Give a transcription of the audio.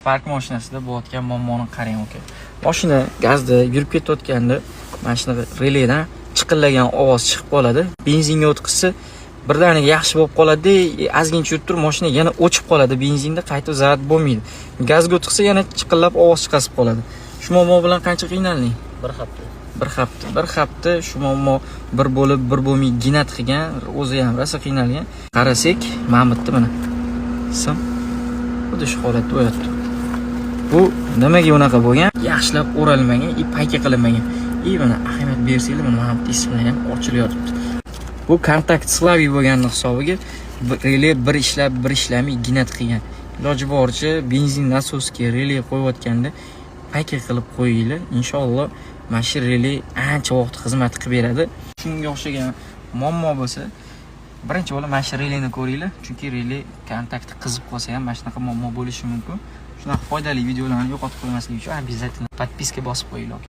Park mashinasida bo'layotgan muammoni qarang aka. Mashina gazda yurib ketayotganda mana shunaqa relaydan chiqillagan ovoz chiqib qoladi. Benzinga o'tkazsa birdaniga yaxshi bo'lib qoladi, ozgincha yurib turib mashina yana o'chib qoladi. Benzinda qayta zarar bo'lmaydi. Gazga o'tkazsa yana chiqillab ovoz chiqasib qoladi. Shu muammo bilan qancha qiynalding? Bir hafta shu muammo bir bo'lib bir bo'lmay ginat qilgan, o'zi ham rosa qiynalgan. Qarasak, Mamutni mana sim xuddi shu holatda o'yatdi. Bu nimaga unaqa bo'lgan? Yaxshilab o'ralmagan, payka qilinmagan. Mana ahamiyat bersanglar, mana Mamut ismi ham ochilyapti. Bu kontakt slaviy bo'lganning hisobiga relay bir ishlab, bir ishlamay ginat qilgan. Iloji boricha benzin nasosga relay qo'yayotganda payka qilib qo'yinglar. Inshaalloh mana shu relay ancha vaqt xizmat qilib beradi. Shunga o'xshagan muammo bo'lsa, birinchi bo'lib mana shu relayni ko'ringlar, chunki relay kontakti qizib qolsa ham mana shunaqa muammo bo'lishi mumkin. Shunaqa foydali videolarni yo'qotib qo'ymaslik uchun обязательно подписка bosib qo'yinglar.